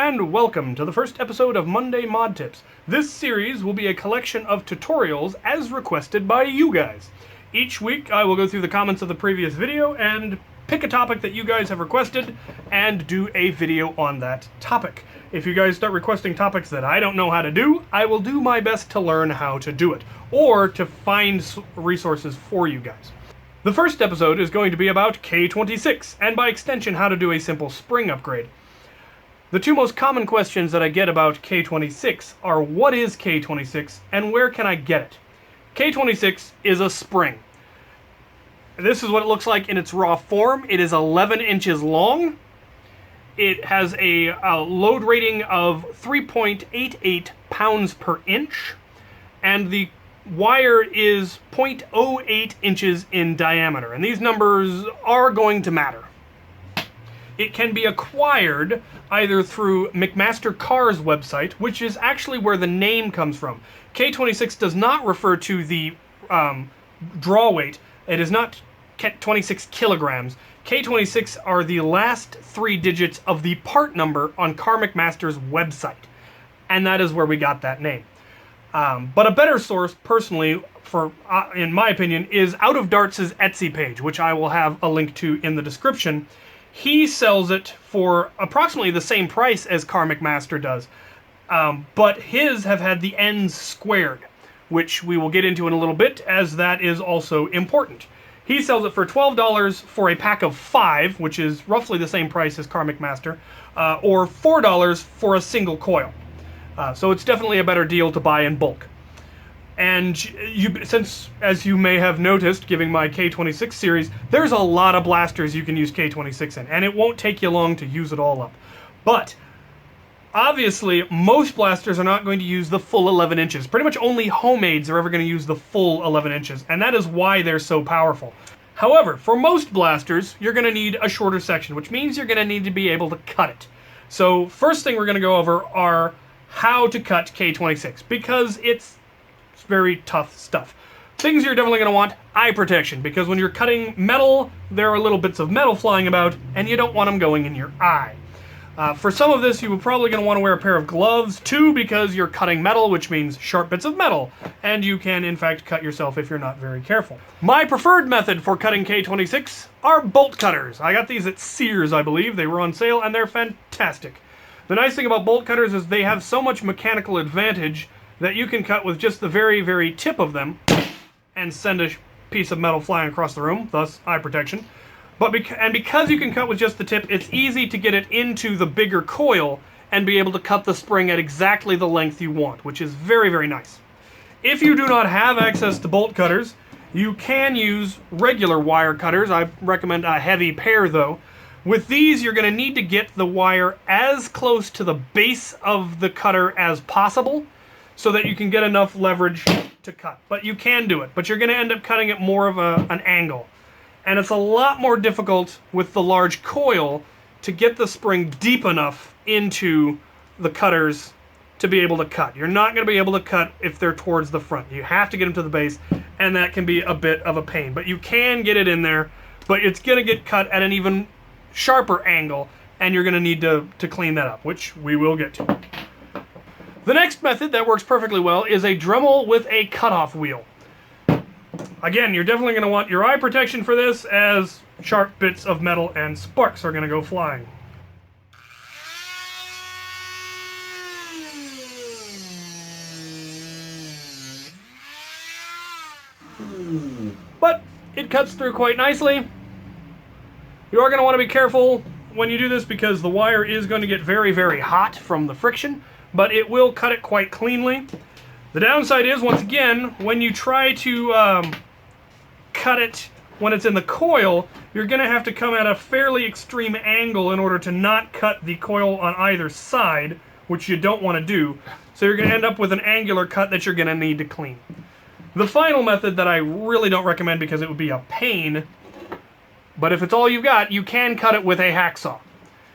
and welcome to the first episode of Monday Mod Tips. This series will be a collection of tutorials as requested by you guys. Each week I will go through the comments of the previous video and pick a topic that you guys have requested and do a video on that topic. If you guys start requesting topics that I don't know how to do, I will do my best to learn how to do it, or to find resources for you guys. The first episode is going to be about K26, and by extension how to do a simple spring upgrade. The two most common questions that I get about K26 are what is K26 and where can I get it? K26 is a spring. This is what it looks like in its raw form. It is 11 inches long. It has a load rating of 3.88 pounds per inch, and the wire is 0.08 inches in diameter, and these numbers are going to matter. It can be acquired either through McMaster Carr's website, which is actually where the name comes from. K26 does not refer to the draw weight. It is not 26 kilograms. K26 are the last three digits of the part number on Carr McMaster's website, and that is where we got that name. But a better source, personally, for in my opinion, is Out of Darts' Etsy page, which I will have a link to in the description. He sells it for approximately the same price as Carr McMaster does, but his have had the ends squared, which we will get into in a little bit, as that is also important. He sells it for $12 for a pack of 5, which is roughly the same price as Carr McMaster, or $4 for a single coil. So it's definitely a better deal to buy in bulk. And since, as you may have noticed, giving my K26 series, there's a lot of blasters you can use K26 in, and it won't take you long to use it all up. But obviously, most blasters are not going to use the full 11 inches. Pretty much only homemades are ever going to use the full 11 inches, and that is why they're so powerful. However, for most blasters, you're going to need a shorter section, which means you're going to need to be able to cut it. So first thing we're going to go over are how to cut K26, because it's very tough stuff. Things you're definitely going to want: eye protection, because when you're cutting metal, there are little bits of metal flying about, and you don't want them going in your eye. For some of this, you're probably going to want to wear a pair of gloves, too, because you're cutting metal, which means sharp bits of metal, and you can, in fact, cut yourself if you're not very careful. My preferred method for cutting K26 are bolt cutters. I got these at Sears, I believe. They were on sale, and they're fantastic. The nice thing about bolt cutters is they have so much mechanical advantage that you can cut with just the very, very tip of them and send a piece of metal flying across the room, thus eye protection. Because you can cut with just the tip, it's easy to get it into the bigger coil and be able to cut the spring at exactly the length you want, which is very, very nice. If you do not have access to bolt cutters, you can use regular wire cutters. I recommend a heavy pair, though. With these, you're going to need to get the wire as close to the base of the cutter as possible, so that you can get enough leverage to cut. But you can do it, but you're going to end up cutting it more of an angle. And it's a lot more difficult with the large coil to get the spring deep enough into the cutters to be able to cut. You're not going to be able to cut if they're towards the front. You have to get them to the base, and that can be a bit of a pain. But you can get it in there, but it's going to get cut at an even sharper angle, and you're going to need to clean that up, which we will get to. The next method that works perfectly well is a Dremel with a cutoff wheel. Again, you're definitely going to want your eye protection for this, as sharp bits of metal and sparks are going to go flying. But it cuts through quite nicely. You are going to want to be careful when you do this, because the wire is going to get very, very hot from the friction, but it will cut it quite cleanly. The downside is, once again, when you try to cut it when it's in the coil, you're going to have to come at a fairly extreme angle in order to not cut the coil on either side, which you don't want to do. So you're going to end up with an angular cut that you're going to need to clean. The final method that I really don't recommend, because it would be a pain, but if it's all you've got, you can cut it with a hacksaw.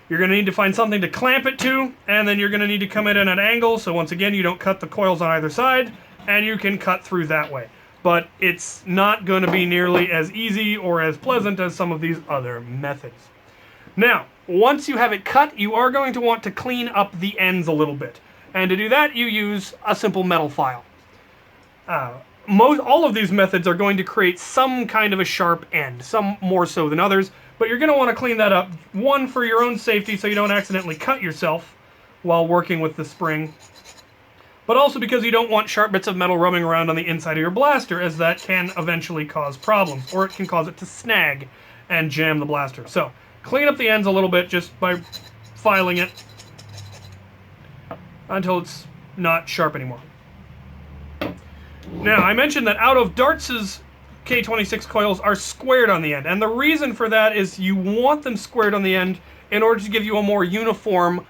You're going to need to find something to clamp it to, and then you're going to need to come in at an angle, so once again you don't cut the coils on either side, and you can cut through that way. But it's not going to be nearly as easy or as pleasant as some of these other methods. Now, once you have it cut, you are going to want to clean up the ends a little bit. And to do that, you use a simple metal file. All of these methods are going to create some kind of a sharp end, some more so than others, but you're going to want to clean that up, one, for your own safety so you don't accidentally cut yourself while working with the spring, but also because you don't want sharp bits of metal rubbing around on the inside of your blaster, as that can eventually cause problems, or it can cause it to snag and jam the blaster. So, clean up the ends a little bit just by filing it until it's not sharp anymore. Now, I mentioned that out of Darts' K26 coils are squared on the end, and the reason for that is you want them squared on the end in order to give you a more uniform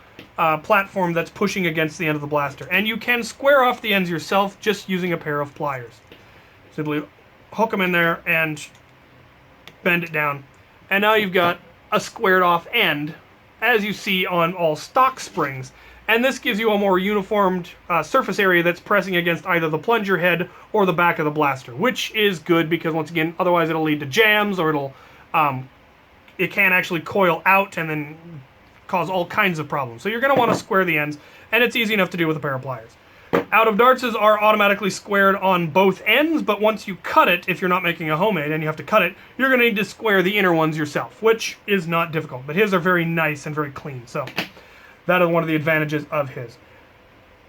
platform that's pushing against the end of the blaster. And you can square off the ends yourself just using a pair of pliers. Simply hook them in there and bend it down. And now you've got a squared off end, as you see on all stock springs. And this gives you a more uniformed surface area that's pressing against either the plunger head or the back of the blaster, which is good because, once again, otherwise it'll lead to jams, or it can actually coil out and then cause all kinds of problems. So you're going to want to square the ends, and it's easy enough to do with a pair of pliers. Out of Darts' are automatically squared on both ends, but once you cut it, if you're not making a homemade and you have to cut it, you're going to need to square the inner ones yourself, which is not difficult. But his are very nice and very clean, so that is one of the advantages of his.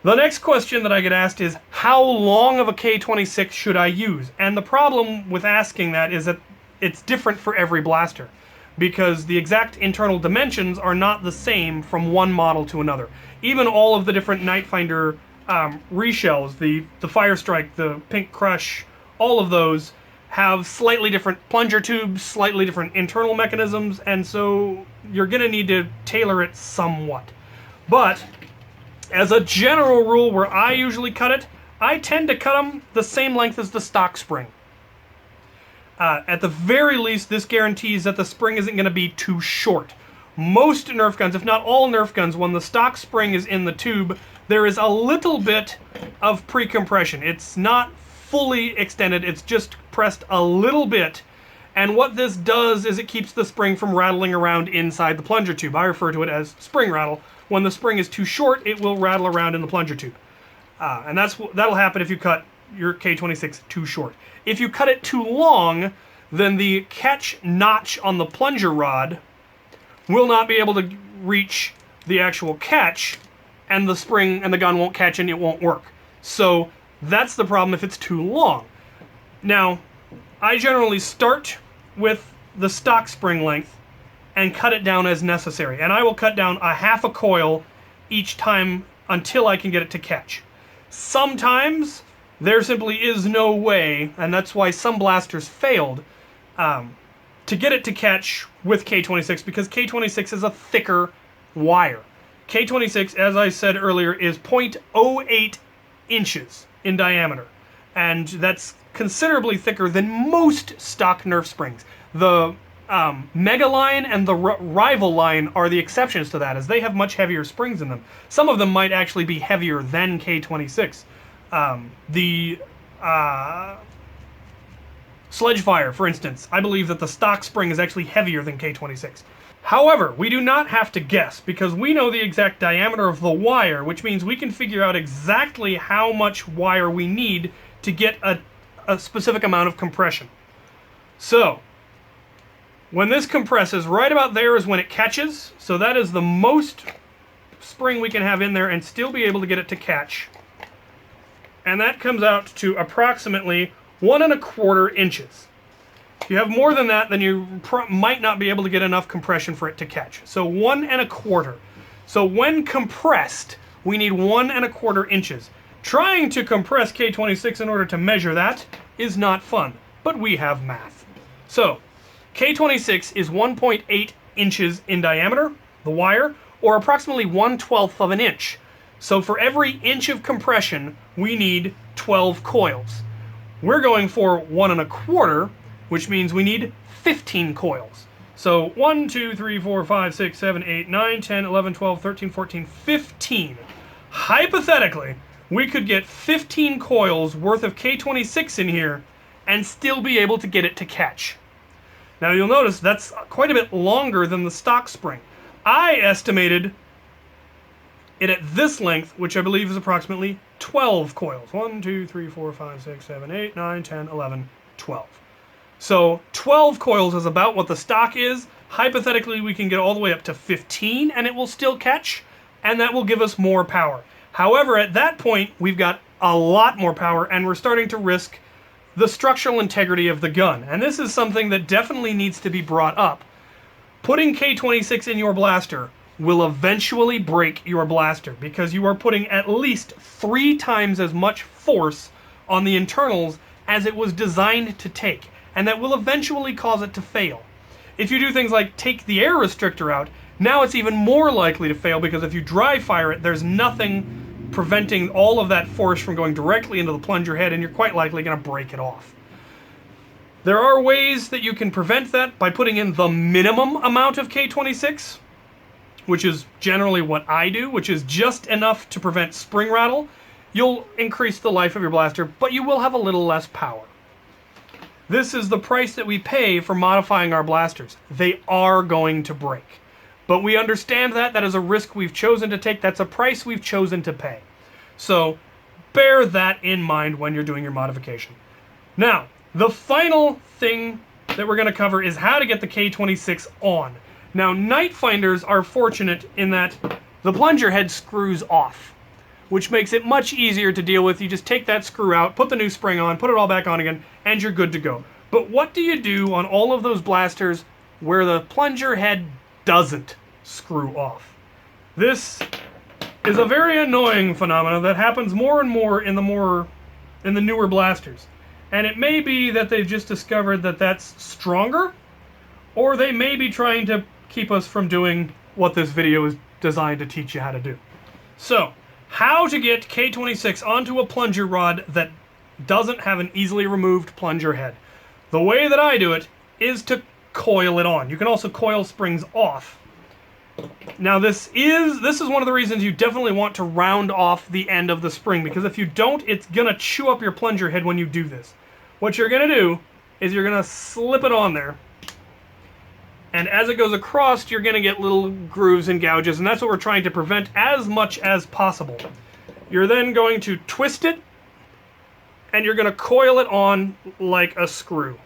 The next question that I get asked is, how long of a K26 should I use? And the problem with asking that is that it's different for every blaster, because the exact internal dimensions are not the same from one model to another. Even all of the different Nightfinder reshells, the Fire Strike, the Pink Crush, all of those have slightly different plunger tubes, slightly different internal mechanisms, and so you're going to need to tailor it somewhat. But as a general rule, where I usually cut it, I tend to cut them the same length as the stock spring. At the very least, this guarantees that the spring isn't going to be too short. Most Nerf guns, if not all Nerf guns, when the stock spring is in the tube, there is a little bit of pre-compression. It's not fully extended, it's just pressed a little bit. And what this does is it keeps the spring from rattling around inside the plunger tube. I refer to it as spring rattle. When the spring is too short, it will rattle around in the plunger tube. And that'll happen if you cut your K26 too short. If you cut it too long, then the catch notch on the plunger rod will not be able to reach the actual catch, and the spring and the gun won't catch and it won't work. So that's the problem if it's too long. Now, I generally start with the stock spring length and cut it down as necessary. And I will cut down a half a coil each time until I can get it to catch. Sometimes there simply is no way, and that's why some blasters failed, to get it to catch with K26, because K26 is a thicker wire. K26, as I said earlier, is 0.08 inches in diameter, and that's considerably thicker than most stock Nerf springs. The Mega line and the Rival line are the exceptions to that, as they have much heavier springs in them. Some of them might actually be heavier than K26. The Sledgefire, for instance, I believe that the stock spring is actually heavier than K26. However, we do not have to guess, because we know the exact diameter of the wire, which means we can figure out exactly how much wire we need to get a specific amount of compression. So, when this compresses, right about there is when it catches, so that is the most spring we can have in there and still be able to get it to catch. And that comes out to approximately 1 1/4 inches. If you have more than that, then you might not be able to get enough compression for it to catch. So 1 1/4. So when compressed, we need 1 1/4 inches. Trying to compress K26 in order to measure that is not fun, but we have math. So K26 is 1.8 inches in diameter, the wire, or approximately 1/12 of an inch. So for every inch of compression, we need 12 coils. We're going for 1 1/4, which means we need 15 coils. So 1, 2, 3, 4, 5, 6, 7, 8, 9, 10, 11, 12, 13, 14, 15. Hypothetically, we could get 15 coils worth of K26 in here and still be able to get it to catch. Now you'll notice that's quite a bit longer than the stock spring. I estimated it at this length, which I believe is approximately 12 coils. 1, 2, 3, 4, 5, 6, 7, 8, 9, 10, 11, 12. So 12 coils is about what the stock is. Hypothetically, we can get all the way up to 15 and it will still catch, and that will give us more power. However, at that point, we've got a lot more power and we're starting to risk the structural integrity of the gun. And this is something that definitely needs to be brought up. Putting K26 in your blaster will eventually break your blaster because you are putting at least 3 times as much force on the internals as it was designed to take, and that will eventually cause it to fail. If you do things like take the air restrictor out, now it's even more likely to fail because if you dry fire it, there's nothing preventing all of that force from going directly into the plunger head, and you're quite likely going to break it off. There are ways that you can prevent that by putting in the minimum amount of K26, which is generally what I do, which is just enough to prevent spring rattle. You'll increase the life of your blaster, but you will have a little less power. This is the price that we pay for modifying our blasters. They are going to break. But we understand that. That is a risk we've chosen to take. That's a price we've chosen to pay. So bear that in mind when you're doing your modification. Now, the final thing that we're going to cover is how to get the K26 on. Now, night finders are fortunate in that the plunger head screws off, which makes it much easier to deal with. You just take that screw out, put the new spring on, put it all back on again, and you're good to go. But what do you do on all of those blasters where the plunger head doesn't screw off? This is a very annoying phenomenon that happens more and more in the newer blasters. And it may be that they've just discovered that that's stronger, or they may be trying to keep us from doing what this video is designed to teach you how to do. So, how to get K26 onto a plunger rod that doesn't have an easily removed plunger head. The way that I do it is to coil it on. You can also coil springs off. Now this is one of the reasons you definitely want to round off the end of the spring, because if you don't, it's gonna chew up your plunger head when you do this. What you're gonna do is you're gonna slip it on there, and as it goes across, you're going to get little grooves and gouges, and that's what we're trying to prevent as much as possible. You're then going to twist it, and you're going to coil it on like a screw.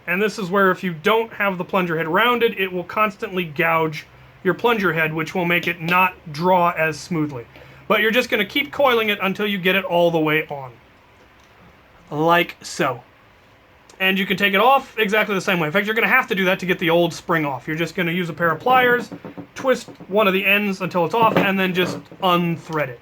And this is where if you don't have the plunger head rounded, it will constantly gouge your plunger head, which will make it not draw as smoothly. But you're just going to keep coiling it until you get it all the way on. Like so. And you can take it off exactly the same way. In fact, you're going to have to do that to get the old spring off. You're just going to use a pair of pliers, twist one of the ends until it's off, and then just unthread it.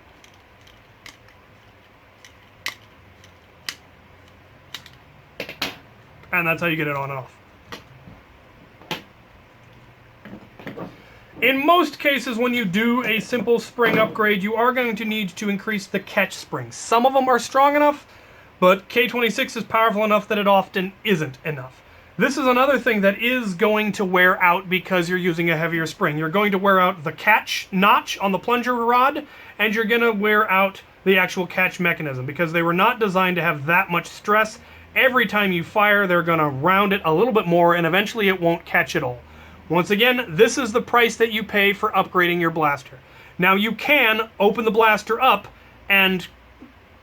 And that's how you get it on and off. In most cases, when you do a simple spring upgrade, you are going to need to increase the catch springs. Some of them are strong enough, but K26 is powerful enough that it often isn't enough. This is another thing that is going to wear out because you're using a heavier spring. You're going to wear out the catch notch on the plunger rod, and you're going to wear out the actual catch mechanism because they were not designed to have that much stress. Every time you fire, they're going to round it a little bit more, and eventually it won't catch at all. Once again, this is the price that you pay for upgrading your blaster. Now you can open the blaster up and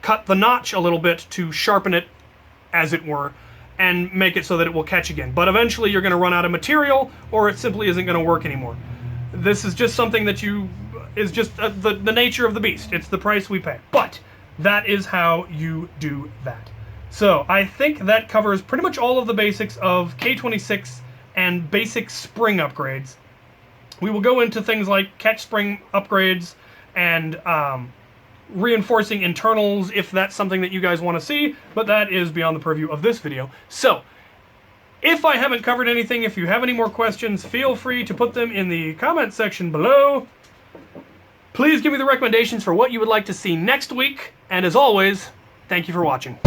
cut the notch a little bit to sharpen it, as it were, and make it so that it will catch again. But eventually you're going to run out of material, or it simply isn't going to work anymore. This is just something that is just the nature of the beast. It's the price we pay. But that is how you do that. So I think that covers pretty much all of the basics of K26 and basic spring upgrades. We will go into things like catch spring upgrades and reinforcing internals if that's something that you guys want to see, but that is beyond the purview of this video. So, if I haven't covered anything, if you have any more questions, feel free to put them in the comment section below. Please give me the recommendations for what you would like to see next week, and as always, thank you for watching.